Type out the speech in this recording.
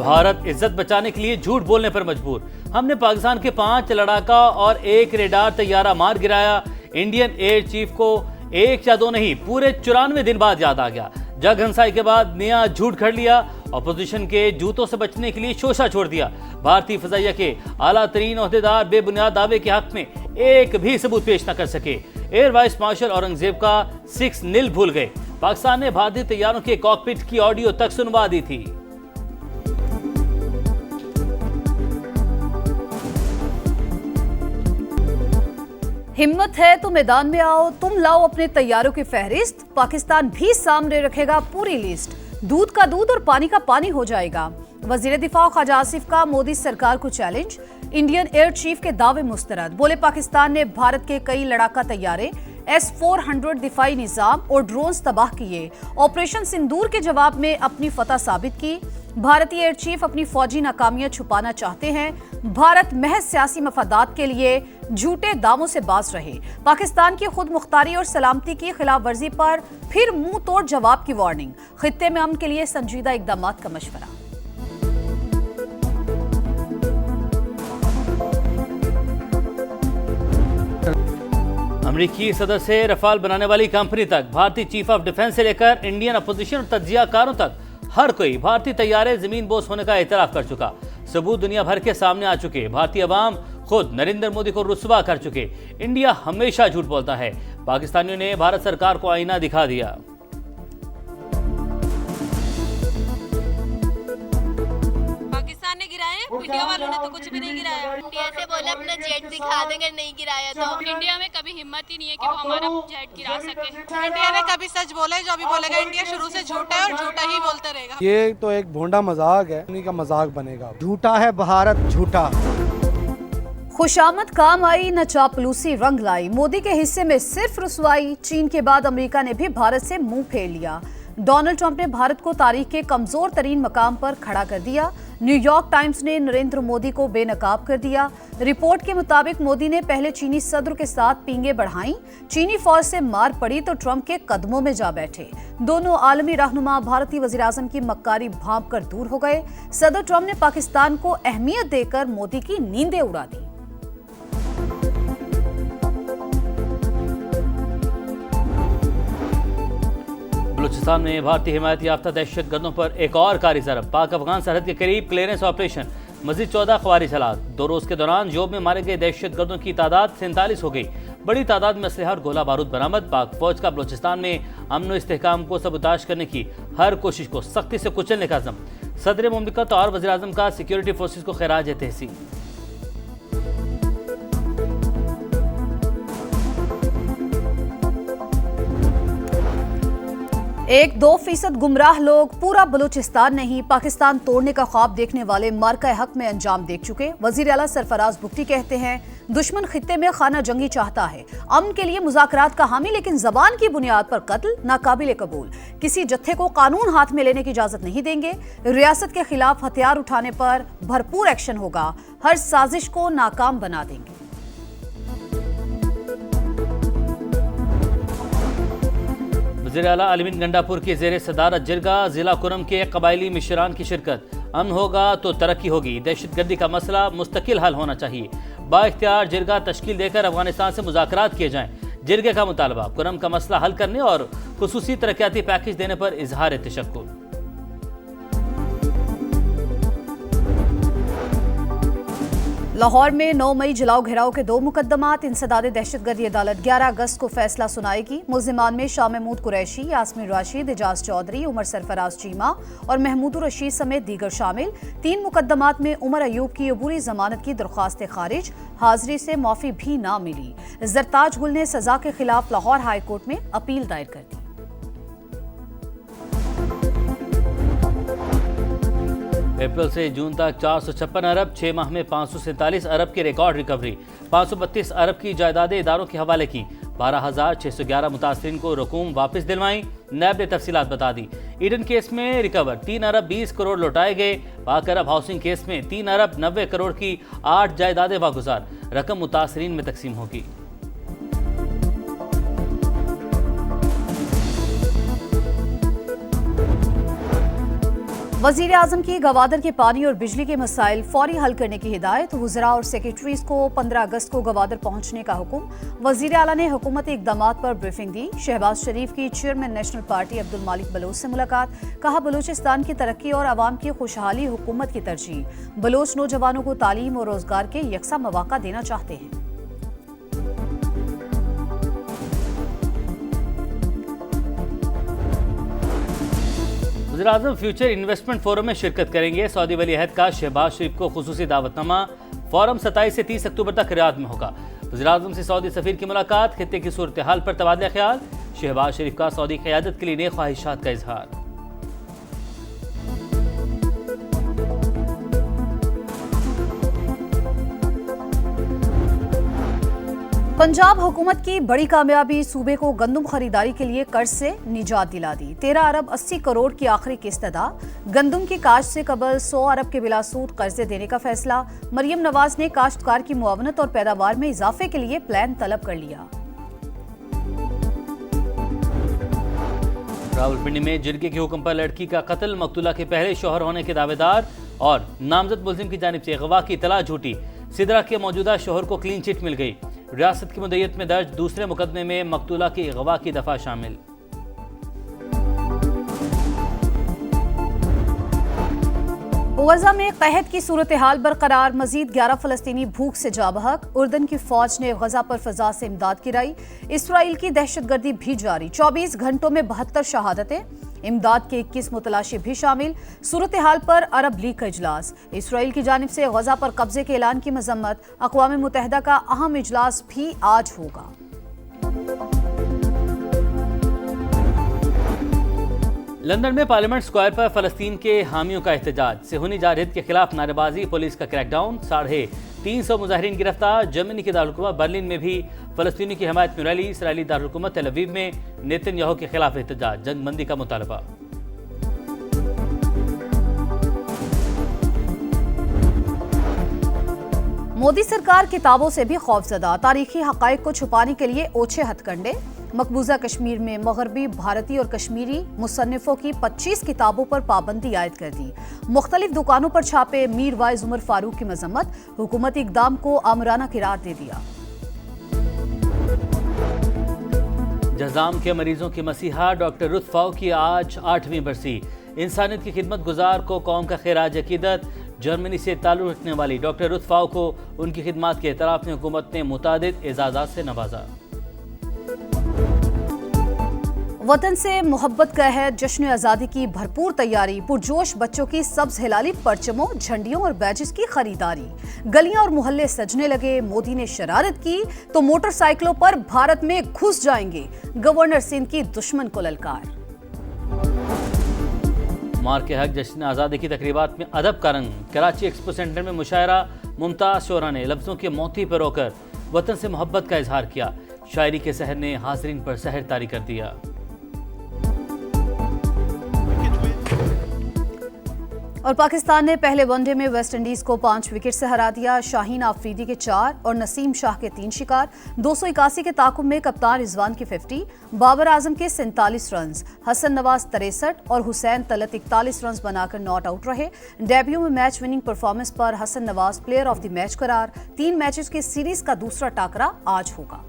भारत इज्जत बचाने के लिए झूठ बोलने पर मजबूर। हमने पाकिस्तान के 5 लड़ाका और 1 रेडार तैयारा मार गिराया। इंडियन एयर चीफ को 1 या 2 नहीं, पूरे 94 दिन बाद याद आ गया। जग हंसाई के बाद नया झूठ घड़ लिया। ऑपोजिशन के जूतों से बचने के लिए शोशा छोड़ दिया। भारतीय फजाइया के आला तरीन ओहदेदार बेबुनियाद दावे के हक में एक भी सबूत पेश न कर सके। एयर वाइस मार्शल औरंगजेब का 6-0 भूल गए। पाकिस्तान ने भारतीय तैयारों के कॉकपिट की ऑडियो तक सुनवा दी थी। हिम्मत है तो मैदान में आओ, तुम लाओ अपने तैयारों की फहरिस्त, पाकिस्तान भी सामने रखेगा पूरी लिस्ट। दूध का दूध और पानी का पानी हो जाएगा। वजीर दिफा ख्वाजा आसिफ का मोदी सरकार को चैलेंज। इंडियन एयर चीफ के दावे मुस्तरद। बोले पाकिस्तान ने भारत के कई लड़ाका तैयारे, S-400 दिफाई निजाम और ड्रोन्स तबाह किए। ऑपरेशन सिंदूर के जवाब में अपनी फतह साबित की। भारतीय एयर चीफ अपनी फौजी नाकामियां छुपाना चाहते हैं। भारत महज सियासी मफादात के लिए झूठे दावों से बाज रहे। पाकिस्तान की खुद मुख्तारी और सलामती की खिलाफ वर्जी पर फिर मुंह तोड़ जवाब की वार्निंग। खित्ते में अमन के लिए संजीदा इकदाम का मशवरा। अमेरिकी सदर से रफाल बनाने वाली कंपनी तक, भारतीय चीफ ऑफ डिफेंस से लेकर इंडियन अपोजिशन और तज्जियाकारों तक हर कोई भारतीय तैयारे जमीन बोस होने का एतराफ कर चुका। सबूत दुनिया भर के सामने आ चुके। भारतीय अवाम खुद नरेंद्र मोदी को रुस्वा कर चुके। इंडिया हमेशा झूठ बोलता है। पाकिस्तानियों ने भारत सरकार को आईना दिखा दिया। पाकिस्तान ने गिराए, इंडिया वालों ने तो कुछ भी नहीं गिराया। इंडिया से बोले अपना जेट दिखा देंगे, नहीं गिराया तो। इंडिया में कभी हिम्मत ही नहीं है कि वो हमारा जेट गिरा सके। इंडिया ने कभी सच बोला है, जो अभी बोलेगा इंडिया शुरू से झूठा है और झूठा ही बोलता रहेगा। ये तो एक भोंडा मजाक है, उन्हीं का मजाक बनेगा। झूठा है भारत, झूठा। खुशामद काम आई न चापलूसी रंग लाई। मोदी के हिस्से में सिर्फ रुसवाई। चीन के बाद अमेरिका ने भी भारत से मुंह फेर लिया। डोनाल्ड ट्रंप ने भारत को तारीख के कमजोर तरीन मकाम पर खड़ा कर दिया। न्यूयॉर्क टाइम्स ने नरेंद्र मोदी को बेनकाब कर दिया। रिपोर्ट के मुताबिक मोदी ने पहले चीनी सदर के साथ पींगे बढ़ाई। चीनी फौज से मार पड़ी तो ट्रंप के कदमों में जा बैठे। दोनों आलमी रहनुमा भारतीय वजीर आजम की मक्कारी भांप कर दूर हो गए। सदर ट्रंप ने पाकिस्तान को अहमियत देकर मोदी की नींदें उड़ा दी। बलूचिस्तान में भारतीय हिमायत याफ्ता दहशतगर्दों पर एक और कारी ज़रब। पाक अफगान सरहद के करीब क्लियरेंस ऑपरेशन। मजीद 14 ख्वारिज हलाक। 2 रोज के दौरान जोब में मारे गए दहशतगर्दों की तादाद 47 हो गई। बड़ी तादाद में असलहा और गोला बारूद बरामद। पाक फौज का बलूचिस्तान में अमन व इस्तेहकाम को सबूताश करने की हर कोशिश को सख्ती से कुचलने का अज़म। सदर मुमलिकत और वज़ीर आज़म का सिक्योरिटी फोर्सेज को खैराज तहसीन। एक 2% गुमराह लोग, पूरा बलूचिस्तान नहीं, पाकिस्तान तोड़ने का ख्वाब देखने वाले मार्का हक में अंजाम देख चुके। वजीर आला सरफराज बुगटी कहते हैं दुश्मन खित्ते में खाना जंगी चाहता है, अमन के लिए मुज़ाकरात का हामी, लेकिन जबान की बुनियाद पर कत्ल नाकाबिले कबूल। किसी जत्थे को कानून हाथ में लेने की इजाजत नहीं देंगे। रियासत के खिलाफ हथियार उठाने पर भरपूर एक्शन होगा। हर साजिश को नाकाम बना देंगे। वज़ीर आला अलीमीन गंडापुर की ज़ेर सदारत जिरगा जिला कुरम के कबायली मिशरान की शिरकत। अमन होगा तो तरक्की होगी। दहशतगर्दी का मसला मुस्तकिल हल होना चाहिए। बाइख्तियार जिरगा तश्कील देकर अफगानिस्तान से मुज़ाकरात किए जाएं। जिरगे का मुतालबा कुरम का मसला हल करने और खुसूसी तरक्याती पैकेज देने पर इजहार तशक्कुर। लाहौर में 9 मई जलाओ घेराव के 2 मुकदमात। इंसदाद दहशतगर्दी अदालत 11 अगस्त को फैसला सुनाएगी। मुल्जिमान में शाह महमूद कुरैशी, यास्मीन राशिद, एजाज चौधरी, उमर सरफराज चीमा और महमूद रशीद समेत दीगर शामिल। 3 मुकदमात में उमर अयूब की अबूरी जमानत की दरख्वास्त खारिज, हाजिरी से माफी भी ना मिली। जरताज गुल ने सजा के खिलाफ लाहौर हाई कोर्ट में अपील दायर कर दी। अप्रैल से जून तक 456 अरब, 6 माह में 547 अरब की रिकॉर्ड रिकवरी। 532 अरब की जायदादें इदारों के हवाले की। 12,611 मुतासरीन को रकूम वापस दिलवाई। नैब ने तफसीलात बता दी। ईडन केस में रिकवर 3 अरब 20 करोड़ लौटाए गए। पाक अरब हाउसिंग केस में 3 अरब 90 करोड़ की 8 जायदादें वागुजार। रकम मुतासरीन में तकसीम होगी। वजीर आजम की गवादर के पानी और बिजली के मसाइल फौरी हल करने की हिदायत। वुज़रा और सेक्रेटरीज को 15 अगस्त को गवादर पहुंचने का हुक्म। वजीर आला ने हुकूमती इक़दामात पर ब्रीफिंग दी। शहबाज शरीफ की चेयरमैन नेशनल पार्टी अब्दुल मालिक बलोच से मुलाकात। कहा, बलूचिस्तान की तरक्की और आवाम की खुशहाली हुकूमत की तरजीह। बलोच नौजवानों को तालीम और रोजगार के यकसा मौका देना चाहते हैं। वज़ीर-ए-आज़म फ्यूचर इन्वेस्टमेंट फोरम में शिरकत करेंगे। सऊदी वली अहद का शहबाज शरीफ को खुसूसी दावतनामा। फोरम 27 से 30 अक्टूबर तक रियाद में होगा। वज़ीर-ए-आज़म से सऊदी सफीर की मुलाकात। खित्ते की सूरत हाल पर तबादला ख्याल। शहबाज शरीफ का सऊदी क़यादत के लिए नेक ख्वाहिशात का इजहार। पंजाब हुकूमत की बड़ी कामयाबी, सूबे को गंदम खरीदारी के लिए कर्ज से निजात दिला दी। 13 अरब 80 करोड़ की आखिरी किस्त अदा। गंदम की काश्त से कबल 100 अरब के बिलासूद कर्जे देने का फैसला। मरियम नवाज ने काश्तकार की मुआवनत और पैदावार में इजाफे के लिए प्लान तलब कर लिया। रावलपिंडी में जिरगे के हुक्म पर लड़की का कत्ल। मकतूला के पहले शौहर होने के दावेदार और नामजद मुलजिम की जानिब से अगवा की इतला झूठी। सिदरा के मौजूदा शौहर को क्लीन चिट मिल गई। रियासत की मुद्दत में दर्ज दूसरे मुकदमे में मकतूला की अगवा की दफा शामिल। गजा में कहत की सूरत हाल बरकरार। मजीद 11 फलस्तीनी भूख से जा बहक। उर्दन की फौज ने गजा पर फजा से इमदाद गिराई। इसराइल की दहशतगर्दी भी जारी। 24 घंटों में 72 शहादतें। इमदाद के 21 मुतलाशी भी शामिल। सूरत हाल पर अरब लीग का इजलास। इसराइल की जानिब से गजा पर कब्जे के ऐलान की मजम्मत। अक़वाम मुत्तहिदा का अहम इजलास भी आज होगा। लंदन में पार्लियामेंट स्क्वायर पर फलस्तीन के हामियों का एहतजाज। सेहूनी जारहियत के खिलाफ नारेबाजी, पुलिस का क्रैकडाउन। 350 मुजाहिरीन गिरफ्तार। जर्मनी के दारुल बर्लिन में भी फलस्तीनी की हमायत में रैली। इसराइली दारुल तेल अवीव में नेतन्याहू के खिलाफ एहतजाज, जंगबंदी का मुतालबा। मोदी सरकार किताबों से भी खौफजदा। तारीखी हक़ाइक़ को छुपाने के लिए ओछे हथकंडे। मकबूजा कश्मीर में मगरबी, भारतीय और कश्मीरी मुसन्निफों की 25 किताबों पर पाबंदी आयद कर दी। मुख्तलिफ दुकानों पर छापे। मीर वाइज उमर फारूक की मजम्मत। हुकूमती इक़दाम को आमराना करार दे दिया। जज़ाम के मरीजों की मसीहा डॉक्टर रुत फ़ाऊ की आज 8वीं बरसी। इंसानियत की खिदमत गुजार को कौम का खिराज अकीदत। जर्मनी से ताल्लुक़ रखने वाली डॉक्टर रुत फ़ाऊ को उनकी खिदमत के एतराफ़ में हुकूमत ने मुतादिद एजाज़ात से नवाजा। वतन से मोहब्बत का है। जश्न आज़ादी की भरपूर तैयारी। पुरजोश बच्चों की सब्ज हिलाली परचमों, झंडियों और बैजेस की खरीदारी। गलियां और मोहल्ले सजने लगे। मोदी ने शरारत की तो मोटरसाइकिलों पर भारत में घुस जाएंगे। गवर्नर सिंध की दुश्मन को ललकार। मार के हक जश्न आज़ादी की तकरीबात में अदब का रंग। कराची एक्सपो सेंटर में मुशायरा। मुमताज़ शोरा ने लफ्ज़ों के मोती पर रोकर वतन से मोहब्बत का इजहार किया। शायरी के सहर ने हाज़रीन पर सहर तारी कर दिया। और पाकिस्तान ने पहले वनडे में वेस्ट इंडीज को 5 विकेट से हरा दिया। शाहीन आफरीदी के 4 और नसीम शाह के 3 शिकार। 281 के ताकुब में कप्तान रिजवान के 50, बाबर आजम के 47 रन, हसन नवाज 63 और हुसैन तलत 41 रन बनाकर नॉट आउट रहे। डेब्यू में मैच विनिंग परफॉर्मेंस पर Hasan Nawaz player of the match करार। 3 मैचेस की सीरीज का दूसरा टाकरा आज होगा।